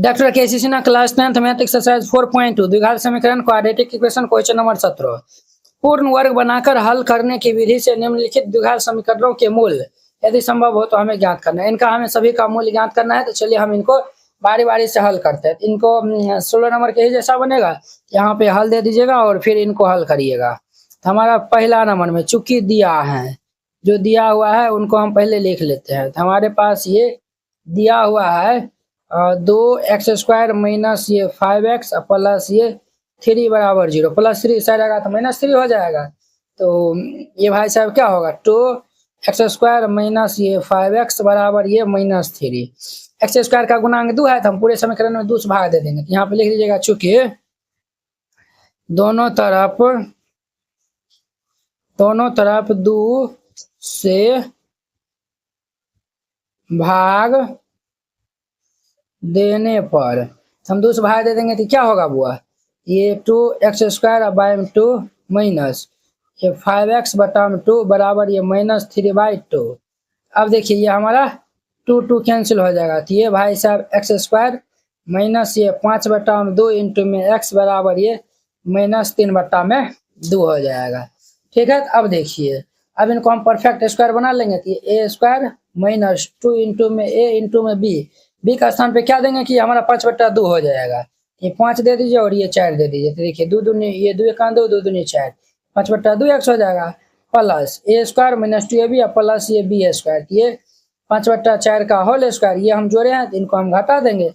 Doctor KC Sinha class 10th math exercise 4.2 द्विघात समीकरण quadratic equation question number 17। पूर्ण वर्ग बनाकर हल करने की विधि से निम्नलिखित द्विघात समीकरणों के मूल्य यदि संभव हो तो हमें ज्ञात करना है। इनका हमें सभी का मूल्य ज्ञात करना है। तो चलिए हम इनको बारी बारी से हल करते हैं। इनको 16 नंबर के ही जैसा बनेगा, यहाँ पे हल दे दीजिएगा और फिर इनको हल करिएगा। तो हमारा पहला नंबर में चूंकि दिया है, जो दिया हुआ है उनको हम पहले लिख लेते हैं। तो हमारे पास ये दिया हुआ है 2x² माइनस ये 5x प्लस ये 3 बराबर 0 प्लस 3 इस जाएगा तो -3 हो जाएगा। तो ये भाई साहब क्या होगा 2x² माइनस ये 5x बराबर ये -3। x² का गुणांक 2 है तो हम पूरे समीकरण में 2 से भाग दे देंगे। तो यहाँ पे लिख लीजिएगा चूंकि दोनों तरफ 2 से भाग देने पर हम 2 से भाग दे देंगे तो क्या होगा बुआ, ये 2x² बाय 2 माइनस ये 5x बटा 2 बराबर ये -3/2। अब देखिए ये हमारा 2 कैंसिल हो जाएगा। तो ये भाई साहब x² माइनस ये 5 बटा 2 इंटू में x बराबर ये -3/2 हो जाएगा। ठीक है, अब देखिए अब इनको हम परफेक्ट स्क्वायर बना लेंगे। तो ये a² माइनस 2 इंटू में a इंटू में b का स्थान पे क्या देंगे कि हमारा 5/2 हो जाएगा। ये 5 दे दीजिए और ये 4 दे दीजिए। तो देखिए 2 दूनी ये 2 1 2 2 दूनी 4 5/2 x हो जाएगा plus a² minus 2ab plus ये b²। ये 5/4 का होल स्क्वायर ये हम जोड़े हैं तो इनको हम घटा देंगे।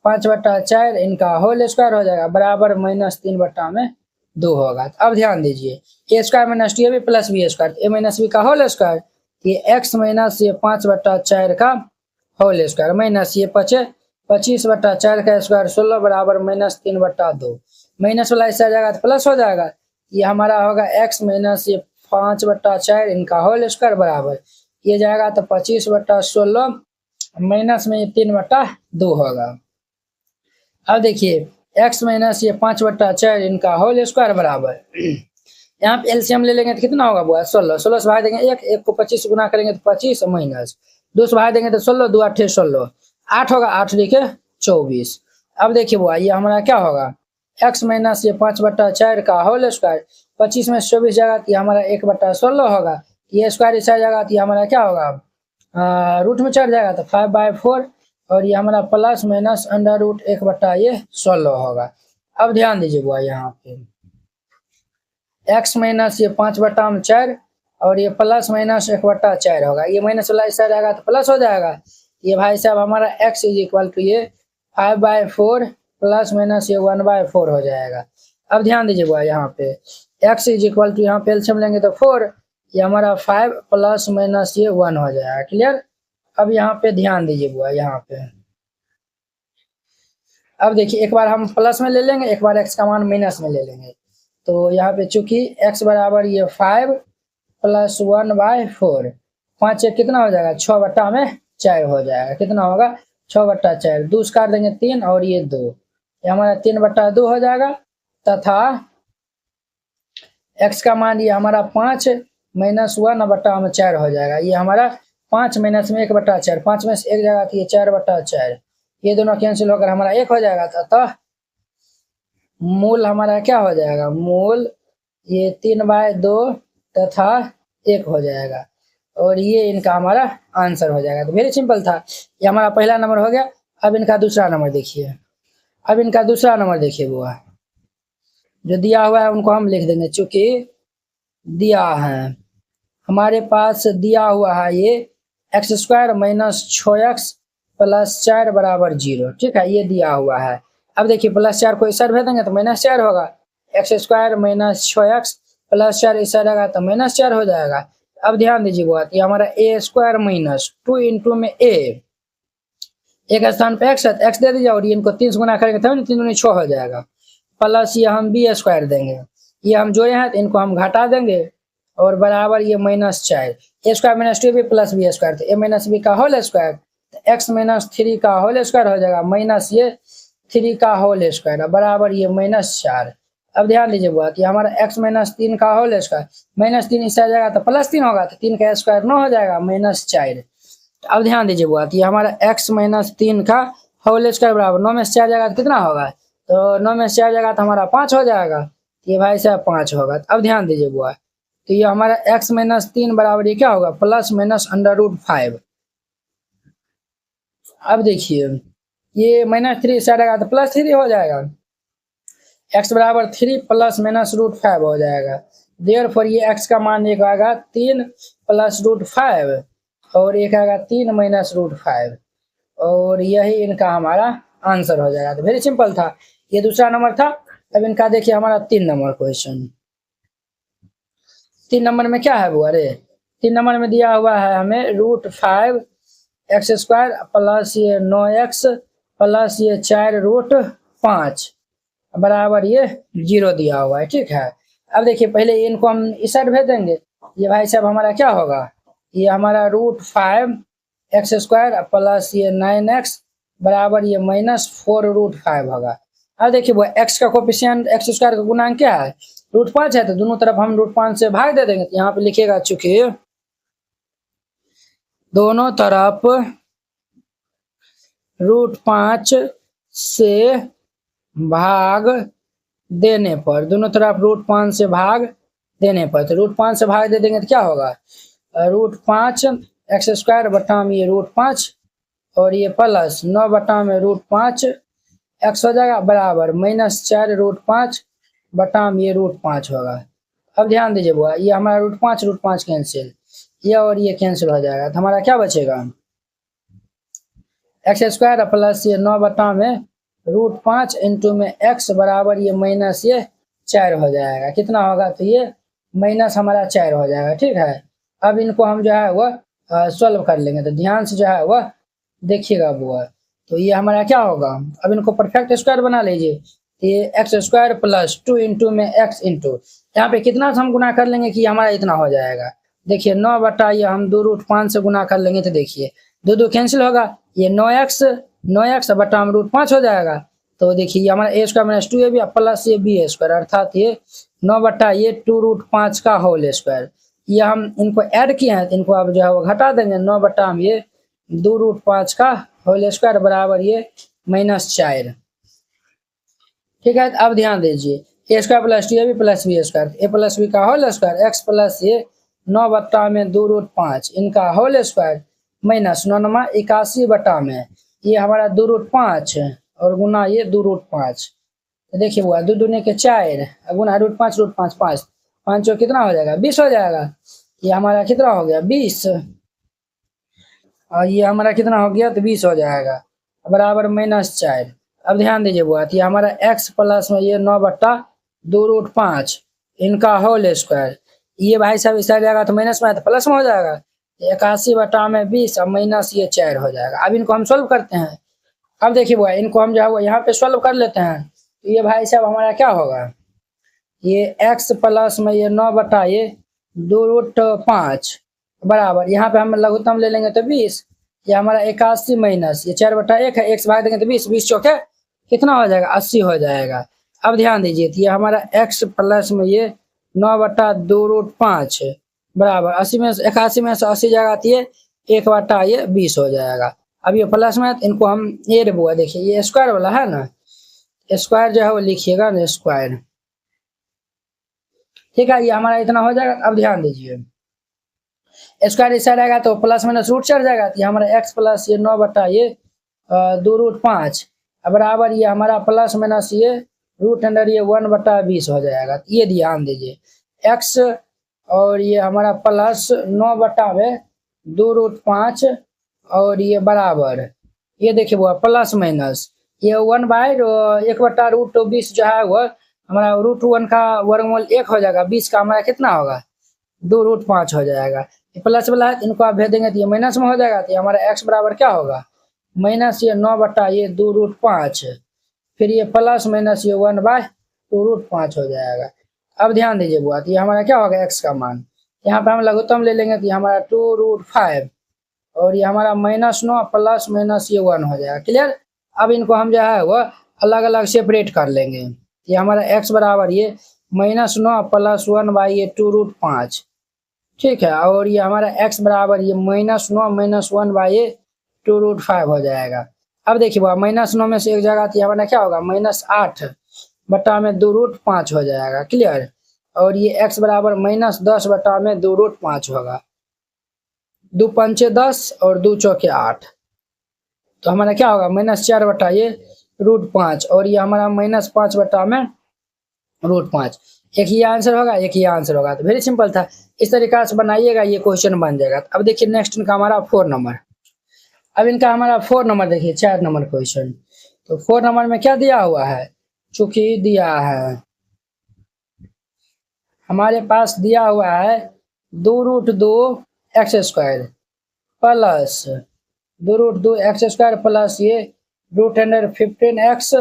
5/4 इनका होल स्क्वायर हो जाएगा बराबर -3/2 होगा। अब ध्यान दीजिए a² minus 2ab plus b² a minus b का होल स्क्वायर ये x माइनस ये 5/4 का होल स्क्वायर माइनस ये 25/4 का स्क्वायर 16 बराबर -3/2। माइनस वाला हिस्सा जाएगा तो प्लस हो जाएगा। ये हमारा होगा x माइनस ये 5/4 इनका होल स्क्वायर बराबर ये जाएगा तो 25/16 माइनस में ये 3/2 होगा। अब देखिए x माइनस ये 5/4 इनका होल स्क्वायर बराबर यहाँ पे एलसीएम ले लेंगे तो कितना होगा बुआ 16 16 से भाग देंगे एक को 25 से गुना करेंगे तो 25 माइनस 2 से भाग देंगे तो 16 2 8 16 8 होगा 8 लिखे 24। अब देखिए बुआ ये हमारा क्या होगा x माइनस ये 5/4 का होल स्क्वायर 25 में 24 जाएगा तो हमारा 1/16 होगा। ये स्क्वायर इस जाएगा तो हमारा क्या होगा रूट में चढ़ जाएगा तो 5/4 और ये हमारा प्लस माइनस √1/16 होगा। अब ध्यान दीजिए बुआ यहाँ पे x माइनस ये 5/4 और ये प्लस माइनस 1/4 होगा। ये माइनस वाला हिस्सा जाएगा तो प्लस हो जाएगा। ये भाई साहब हमारा x इज इक्वल टू ये 5/4 प्लस माइनस ये 1/4 हो जाएगा। अब ध्यान दीजिए बुआ यहाँ पे x इज इक्वल टू यहाँ पे एलसीएम लेंगे तो 4 ये हमारा 5 प्लस माइनस ये 1 हो जाएगा। क्लियर। अब यहाँ पे ध्यान दीजिए बुआ यहाँ पे अब देखिए एक बार हम प्लस में ले लेंगे एक बार x का मान माइनस में ले लेंगे। तो यहाँ पे चूंकि x बराबर ये 5 प्लस 1/4 5 एक कितना हो जाएगा 6/4 हो जाएगा। कितना होगा 6/4 2 काट देंगे 3 और ये 2 ये हमारा 3/2 हो जाएगा तथा x का मान ये हमारा 5 माइनस 1/4 हो जाएगा। ये हमारा 5 माइनस में 1/4 5 में से 1 जाएगा तो ये 4/4 ये दोनों कैंसिल होकर हमारा 1 हो जाएगा तथा मूल हमारा क्या हो जाएगा मूल ये 3/2 तथा 1 हो जाएगा और ये इनका हमारा आंसर हो जाएगा। तो वेरी सिंपल था। ये हमारा पहला नंबर हो गया। अब इनका दूसरा नंबर देखिए। अब इनका दूसरा नंबर देखिए बुआ जो दिया हुआ है उनको हम लिख देंगे। चूंकि दिया है हमारे पास दिया हुआ है ये x² माइनस 6x प्लस 4 बराबर 0। ठीक है, ये दिया हुआ है। अब देखिए +4 को इस साइड भेज देंगे तो -4 होगा। x² माइनस 6x प्लस 4 इस साइड आएगा तो -4 हो जाएगा। अब ध्यान दीजिए बात ये हमारा a² माइनस 2 इंटू में a एक स्थान पे x है तो x दे दीजिए और ये इनको 3 से गुना करेंगे तभी 3 दूनी 6 हो जाएगा प्लस ये हम b² देंगे। ये हम जोड़े हैं तो इनको हम घटा देंगे और बराबर ये -4 a² minus 2b plus b² तो a माइनस b का होल स्क्वायर x माइनस 3 का होल स्क्वायर हो जाएगा माइनस ये 3 का होल स्क्वायर बराबर ये -4। अब ध्यान दीजिए बात ये हमारा x माइनस 3 का होल स्क्वायर -3 इससे आ जाएगा तो +3 होगा तो 3 का स्क्वायर 9 हो जाएगा -4। अब ध्यान दीजिए बात ये हमारा x माइनस 3 का होल स्क्वायर बराबर 9 में से 4 जाएगा तो कितना होगा, तो 9 में से 4 जाएगा तो हमारा 5 हो जाएगा, ये भाई साहब 5 होगा। अब ध्यान दीजिए बुआ, तो ये हमारा x माइनस 3 बराबर ये क्या होगा, प्लस माइनस √5। अब देखिए ये -3 से आएगा तो +3 हो जाएगा, x बराबर 3 प्लस माइनस √5 हो जाएगा। देयरफॉर ये x का मान एक आएगा 3 प्लस √5 और एक आएगा 3 माइनस √5 और यही इनका हमारा आंसर हो जाएगा। तो वेरी सिंपल था, ये दूसरा नंबर था। अब इनका देखिए हमारा 3 नंबर क्वेश्चन। 3 नंबर में क्या है वो, अरे 3 नंबर में दिया हुआ है हमें √5x² प्लस ये 9x प्लस ये 4√5 बराबर ये 0 दिया हुआ है, ठीक है। अब देखिए पहले इनको हम इस साइड भेज देंगे, ये भाई साहब हमारा क्या होगा, ये हमारा √5x² प्लस ये 9x बराबर ये -4√5 होगा। अब देखिए वो x का कोफिशिएंट x² का गुणांक क्या है, √5 है, तो दोनों तरफ हम √5 से भाग दे देंगे। तो यहाँ पे लिखिएगा, चूंकि दोनों तरफ √5 से भाग देने पर, दोनों तरफ √5 से भाग देने पर, तो √5 से भाग दे देंगे तो क्या होगा, √5x² बटा में ये √5 और ये प्लस 9 बटा में √5 x हो जाएगा बराबर -4√5 बटा में ये √5 होगा। अब ध्यान दीजिए बुआ, ये हमारा √5 कैंसिल, ये और ये कैंसिल हो जाएगा, तो हमारा क्या बचेगा, x² प्लस ये 9 बटा में √5 इंटू में x बराबर ये माइनस ये 4 हो जाएगा। कितना होगा, तो ये माइनस हमारा 4 हो जाएगा, ठीक है। अब इनको हम जो है वह सॉल्व कर लेंगे, तो ध्यान से जो है वह देखिएगा बुआ। तो ये हमारा क्या होगा, अब इनको परफेक्ट स्क्वायर बना लीजिए, ये x² प्लस 2 इंटू में x इंटू, यहाँ पे कितना हम गुना कर लेंगे कि हमारा इतना हो जाएगा। देखिए 9 बटा ये हम 2√5 से गुना कर लेंगे, तो देखिए 2 कैंसिल होगा, ये 9x बटा हम √5 हो जाएगा। तो देखिए ये हमारा a² माइनस 2ab प्लस ये b² अर्थात ये 9 बटा ये 2√5 का होल स्क्वायर। ये हम इनको ऐड किए हैं, तो इनको अब जो है वो घटा देंगे, 9 बटा हम ये 2√5 का होल स्क्वायर बराबर ये -4, ठीक है। अब ध्यान दीजिए a² plus 2ab plus b² a plus b का होल स्क्वायर x प्लस ये 9 बटा में 2√5 इनका होल स्क्वायर माइनस 9 81 बटा में ये हमारा 2√5 और गुना ये 2√5। तो देखिए वो 2 दूने के 4 गुना √5 5 5 कितना हो जाएगा, 20 हो जाएगा। ये हमारा कितना हो गया, 20 और ये हमारा कितना हो गया, तो 20 हो जाएगा बराबर -4। अब ध्यान दीजिए बुआ, ये हमारा x प्लस में ये 9 बटा 2√5 इनका होल स्क्वायर, ये भाई साहब इस साइड जाएगा तो माइनस में, तो प्लस में हो जाएगा 81 बटा में 20 और माइनस ये 4 हो जाएगा। अब इनको हम सॉल्व करते हैं। अब देखिए बुआ, इनको हम जो है यहाँ पे सॉल्व कर लेते हैं, तो ये भाई साहब हमारा क्या होगा, ये x प्लस में ये 9 बटा ये 2√5 बराबर, यहाँ पे हम लघुत्तम ले लेंगे तो 20, ये हमारा 81 माइनस ये 4/1 है, x भाग देंगे तो 20 20 चौके कितना हो जाएगा, 80 हो जाएगा। अब ध्यान दीजिए, ये हमारा x प्लस में ये 9 बटा 2√5 बराबर 81 में से 80 जाएगा, तो ये 1 बटा ये 20 हो जाएगा। अब ये प्लस में, इनको हम ये बुआ देखिए ये स्क्वायर वाला है ना, स्क्वायर जो है वो लिखिएगा ना स्क्वायर, ठीक है। ये हमारा इतना हो जाएगा। अब ध्यान दीजिए स्क्वायर इस साइड आएगा तो प्लस माइनस रूट चढ़ जाएगा, तो ये हमारा x प्लस ये 9 बटा ये 2√5 बराबर ये हमारा प्लस माइनस ये रूट अंडर ये 1 बटा 20 हो जाएगा। ये ध्यान दीजिए x और ये हमारा प्लस 9 बटा में 2√5 और ये बराबर ये देखिए वो प्लस माइनस ये 1 बटा रूट 20 जो है वो हमारा √1 का वर्गमूल 1 हो जाएगा, 20 का हमारा कितना होगा 2√5 हो जाएगा। ये प्लस वाला है, इनको आप भेज देंगे तो ये माइनस में हो जाएगा, तो हमारा x बराबर क्या होगा माइनस ये 9 बटा ये 2√5 फिर ये प्लस माइनस ये 1/2√5 हो जाएगा। अब ध्यान दीजिए बुआ, ये हमारा क्या होगा x का मान, यहाँ पे हम लघुत्तम ले लेंगे तो ये हमारा 2√5 और ये हमारा -9 प्लस माइनस ये 1 हो जाएगा। क्लियर। अब इनको हम जो है वो अलग अलग सेपरेट कर लेंगे, ये हमारा x बराबर ये -9 प्लस 1/2√5 ठीक है, और ये हमारा x बराबर ये -9 - 1/2√5 हो जाएगा। अब देखिए वह -9 में से एक जगह थी हमारा क्या होगा -8 बटा में 2√5 हो जाएगा। क्लियर। और ये x बराबर -10 बटा में 2√5 होगा। 2 पंचे 10 और 2 चौके 8, तो हमारा क्या होगा -4 बटा ये √5 और ये हमारा -5 बटा में √5। एक ही आंसर होगा, एक ही आंसर होगा। तो वेरी सिंपल था। इस तरीका से बनाइएगा, ये क्वेश्चन बन जाएगा। अब देखिए नेक्स्ट इनका हमारा 4 नंबर। अब इनका हमारा 4 नंबर देखिए 4 नंबर क्वेश्चन। तो 4 नंबर में क्या दिया हुआ है, चूंकि दिया है हमारे पास दिया हुआ है 2√2x² प्लस 2√2x² प्लस ये √15x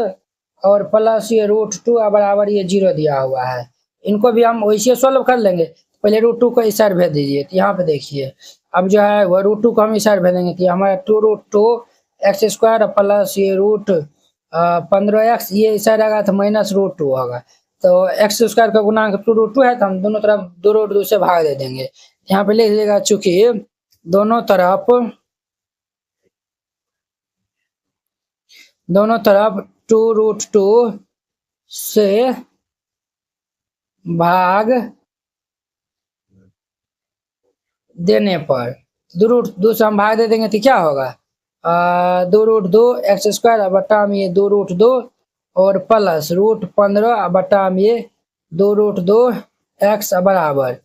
और प्लस ये √2 बराबर ये 0 दिया हुआ है। इनको भी हम वैसे सॉल्व कर लेंगे। पहले √2 को इस साइड भेज दीजिए। तो यहाँ पे देखिए अब जो है वह √2 को हम इस साइड भेजेंगे। तो हमारा 2√2x² प्लस ये √15x ये इस साइड आएगा तो -√2 होगा। तो x² का गुणांक 2√2 है, तो हम दोनों तरफ 2√2 से भाग दे देंगे। यहाँ पे लिख दीजिएगा चूंकि दोनों तरफ 2√2 से भाग देने पर 2√2 से हम भाग दे देंगे तो क्या होगा 2√2x² बटा में ये 2√2 और प्लस √15 बटा में ये 2√2x बराबर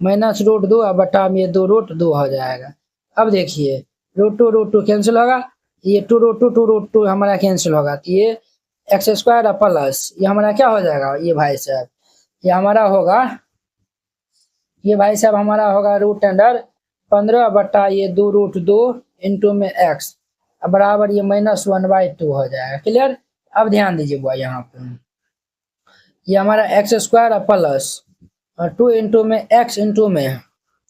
-√2 बटा में ये 2√2 हो जाएगा। अब देखिए √2 कैंसिल होगा, ये 2√2 हमारा कैंसिल होगा। तो ये x² प्लस ये हमारा क्या हो जाएगा, ये भाई साहब ये हमारा होगा, ये भाई साहब हमारा होगा √15 बटा ये 2√2 इंटू में x बराबर ये -1/2 हो जाएगा। क्लियर। अब ध्यान दीजिए बुआ यहाँ पे ये हमारा x² प्लस 2 इंटू में x इंटू में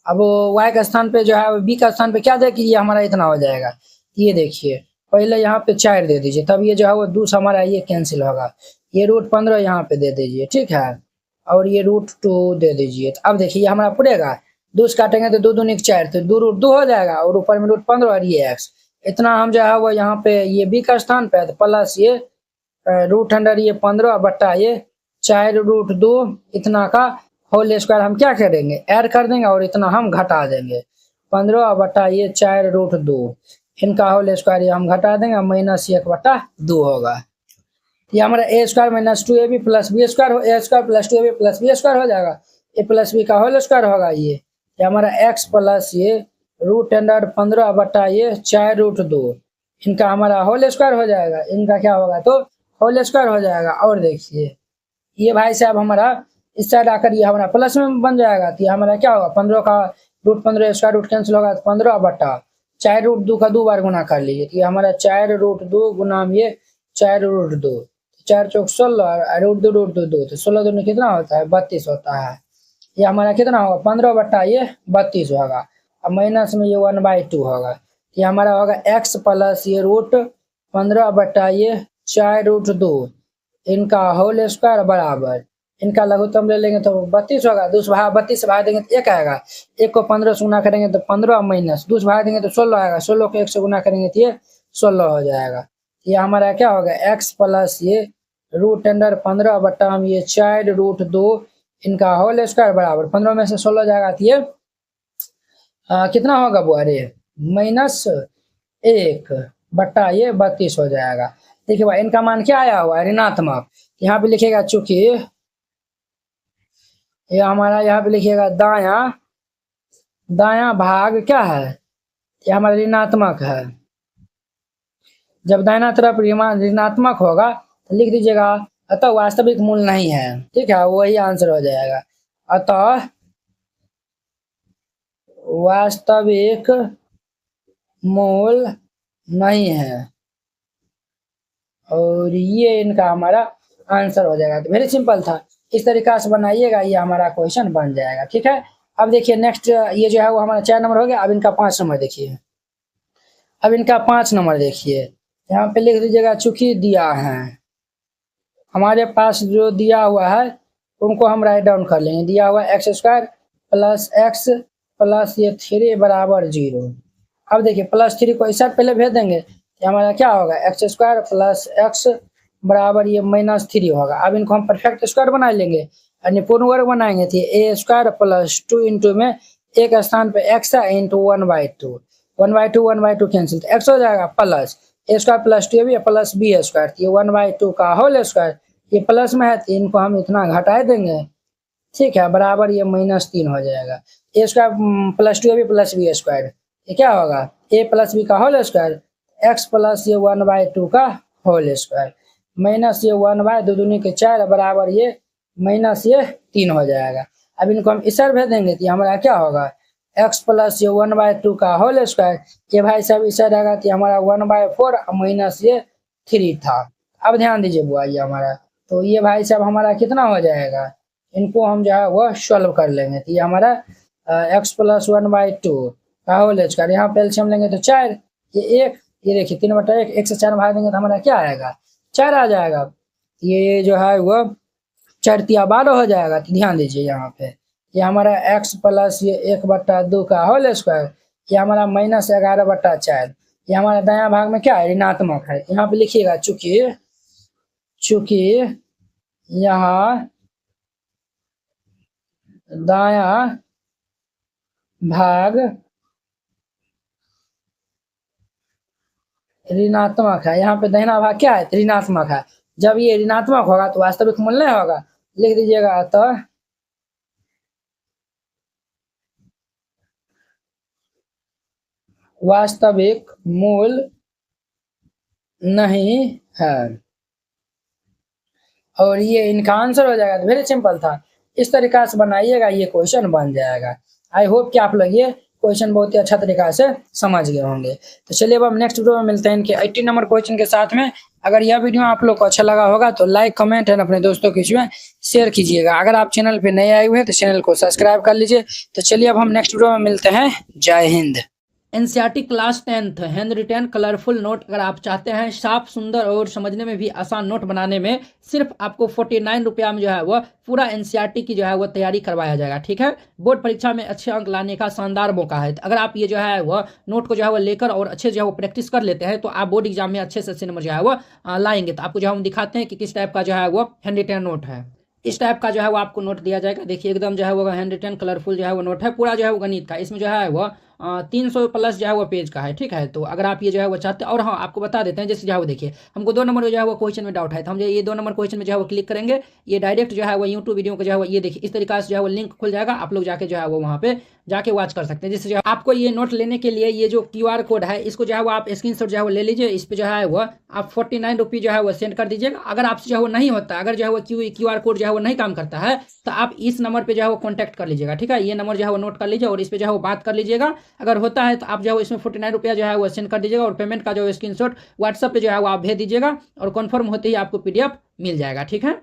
अब y का स्थान पे जो है b का स्थान पे क्या दे कि ये हमारा इतना हो जाएगा। ये देखिए पहले यहाँ पे 4 दे दीजिए, तब ये जो है वो 2 हमारा ये कैंसिल होगा। ये √15 यहाँ पे दे दीजिए, ठीक है, और ये √2 दे दीजिए। तो अब देखिए हमारा पूरेगा 2 से काटेंगे तो 2 दूनी 4, तो 2√2 हो जाएगा और ऊपर में √15 और ये x इतना हम जो है वो यहाँ पे ये b का स्थान पे तो प्लस ये √15 बटा ये 4√2 इतना का होल स्क्वायर हम क्या करेंगे ऐड कर देंगे और इतना हम घटा देंगे 15 बटा ये 4√2 इनका होल स्क्वायर ये हम घटा देंगे -1/2 होगा। ये हमारा a² - 2ab plus b² a² plus 2ab plus b² हो जाएगा। a प्लस b का होल स्क्वायर होगा। ये हमारा x प्लस ये √15 बटा ये 4√2 इनका हमारा होल स्क्वायर हो जाएगा। इनका क्या होगा तो होल स्क्वायर हो जाएगा। और देखिए ये भाई साहब हमारा इस साइड आकर ये हमारा प्लस में बन जाएगा। तो ये हमारा क्या होगा 15 का √15 स्क्वायर रूट कैंसिल होगा तो 15 बटा 4√2 का 2 बार गुना कर लीजिए। तो ये हमारा 4√2 गुना ये 4√2 4 चौक 16 √2 तो 16 दूनी कितना होता है 32 होता है। ये हमारा कितना होगा 15 बटा ये 32 होगा और माइनस में ये 1/2 होगा। ये हमारा होगा x प्लस ये √15 बटा ये 4√2 इनका होल स्क्वायर बराबर इनका लघुत्तम ले लेंगे तो 32 होगा। 32 से भाग देंगे तो 1 आएगा। 1 को 15 से गुना करेंगे तो 15 माइनस 2 से भाग देंगे तो 16 आएगा। 16 को 1 से गुना करेंगे तो ये 16 हो जाएगा। ये हमारा क्या होगा x प्लस ये √15 बटा ये 4√2 इनका होल स्क्वायर बराबर 15 में से 16 जाएगा तो ये कितना होगा बुआरे -1 बटा ये 32 हो जाएगा। देखिए भाई इनका मान क्या आया हुआ है ऋणात्मक। यहाँ पे लिखेगा चूंकि ये हमारा यहाँ पे लिखिएगा दायां भाग क्या है ये हमारा ऋणात्मक है। जब दाहिना तरफ ऋणात्मक होगा तो लिख दीजिएगा अतः वास्तविक मूल नहीं है। ठीक है वही आंसर हो जाएगा। अतः वास्तविक मूल नहीं है और ये इनका हमारा आंसर हो जाएगा। तो वेरी सिंपल था। इस तरीका से बनाइएगा ये हमारा क्वेश्चन बन जाएगा। ठीक है। अब देखिए नेक्स्ट ये जो है वो हमारा 4 नंबर हो गया। अब इनका 5 नंबर देखिए। अब इनका 5 नंबर देखिए यहाँ पे लिख दीजिएगा चूंकि दिया है हमारे पास जो दिया हुआ है उनको हम राइट डाउन कर लेंगे। दिया हुआ x² प्लस x प्लस ये 3 बराबर 0। अब देखिए +3 को इस साइड पहले भेज देंगे। ये हमारा क्या होगा, एक्स स्क्वायर प्लस एक्स बराबर ये -3 होगा। अब इनको हम परफेक्ट स्क्वायर बना लेंगे यानी पूर्ण वर्ग बनाएंगे तो ए स्क्वायर प्लस 2 इंटू में एक स्थान पे एक्स है इंटू 1/2, 1/2 कैंसिल, तो एक्स हो जाएगा प्लस ए स्क्वायर प्लस 2 भी प्लस बी स्क्वायर, ये 1/2 का होल स्क्वायर, ये प्लस में है तो इनको हम इतना घटा देंगे, ठीक है, बराबर ये -3 हो जाएगा। ए स्क्वायर प्लस 2 भी प्लस बी स्क्वायर, ये क्या होगा, ए प्लस बी का होल स्क्वायर एक्स प्लस ये 1/2 का होल स्क्वायर माइनस ये 1/2 दूनी के 4 बराबर ये -3 हो जाएगा। अब इनको हम इस भेज देंगे तो हमारा क्या होगा, एक्स प्लस ये 1/2 का होल स्क्वायर, ये भाई साहब इस रहेगा तो हमारा 1/4 माइनस ये 3 था। अब ध्यान दीजिए बुआ ये हमारा, तो ये भाई साहब हमारा कितना हो जाएगा, इनको हम जो है वह सॉल्व कर लेंगे तो ये हमारा एक्स प्लस 1/2 का होल स्क्वायर, यहाँ पे एलसीएम लेंगे तो 4, ये 1, ये देखिए 3/1, 1 से 4 भाग देंगे तो हमारा क्या आएगा, 4 आ जाएगा। ये जो है वो 4 तिया 12 हो जाएगा। तो ध्यान दीजिए यहाँ पे ये हमारा x प्लस ये 1/2 का होल स्क्वायर, ये हमारा -11/4, ये हमारा दायां भाग में क्या है, ऋणात्मक है। यहाँ पे लिखिएगा चूंकि यहाँ दायां भाग ऋणात्मक है, यहाँ पे दाहिना भाग क्या है, ऋणात्मक है। जब ये ऋणात्मक होगा तो वास्तविक मूल्य नहीं होगा, लिख दीजिएगा तो वास्तविक मूल नहीं है, और ये इनका आंसर हो जाएगा। तो वेरी सिंपल था, इस तरीका से बनाइएगा, ये क्वेश्चन बन जाएगा। आई होप कि आप लोग ये क्वेश्चन बहुत ही अच्छा तरीका से समझ गए होंगे। तो चलिए अब हम नेक्स्ट वीडियो में मिलते हैं इनके 80 नंबर क्वेश्चन के साथ में। अगर यह वीडियो आप लोग को अच्छा लगा होगा तो लाइक कमेंट एंड अपने दोस्तों के बीच में शेयर कीजिएगा। अगर आप चैनल पे नए आए हुए हैं तो चैनल को सब्सक्राइब कर लीजिए। तो चलिए अब हम नेक्स्ट वीडियो में मिलते हैं। जय Hind. NCERT class 10th hand retain colourful note अगर आप चाहते हैं साफ सुंदर और समझने में भी आसान नोट बनाने में, सिर्फ आपको 49 रुपया में जो है वह पूरा एनसीईआरटी की जो है वह तैयारी करवाया जाएगा। ठीक है, बोर्ड परीक्षा में अच्छे अंक लाने का शानदार मौका है। अगर आप ये जो है वह नोट को जो है वह लेकर और अच्छे जो है वो प्रैक्टिस कर लेते हैं तो आप बोर्ड एग्जाम में अच्छे से अच्छे नंबर जो है वह लाएंगे। तो आपको जो है हम दिखाते हैं कि किस टाइप का जो है वो हैंड रिटेन नोट है। इस टाइप का जो है वो आपको नोट दिया जाएगा। देखिए एकदम जो है वो हैंड रिटेन कलरफुल जो है वो नोट है, पूरा जो है वो गणित का। इसमें जो है वो 300 प्लस जो है वो पेज का है। ठीक है, तो अगर आप ये जो है वो चाहते हैं, और हाँ आपको बता देते हैं जैसे जो है वो देखिए हमको 2 नंबर जो है वो क्वेश्चन में डाउट है तो हम जो ये 2 नंबर क्वेश्चन में जो है वो क्लिक करेंगे, ये डायरेक्ट जो है वो यूट्यूब वीडियो को जो है वो ये देखिए इस तरीके से जो है वो लिंक खुल जाएगा। आप लोग जाके जो है वो वहाँ पे जाके वॉच कर सकते हैं। जैसे जो आपको ये नोट लेने के लिए ये जो QR कोड है इसको जो है वो आप स्क्रीनशॉट जो है वो ले लीजिए। इस पे जो है वो आप 49 रुपये जो है वो सेंड कर दीजिएगा। अगर आपसे जो है वो नहीं होता, अगर जो है वो QR कोड जो है वो नहीं काम करता है तो आप इस नंबर पे जो है वो कॉन्टैक्ट कर लीजिएगा। ठीक है, ये नंबर जो है वो नोट कर लीजिए और इस पे जो है वो बात कर लीजिएगा। अगर होता है तो आप जो है इसमें 49 रुपया जो है वो सेंड कर दीजिएगा और पेमेंट का जो स्क्रीनशॉट व्हाट्सएप पे जो है वो आप भेज दीजिएगा और कन्फर्म होते ही आपको PDF मिल जाएगा। ठीक है।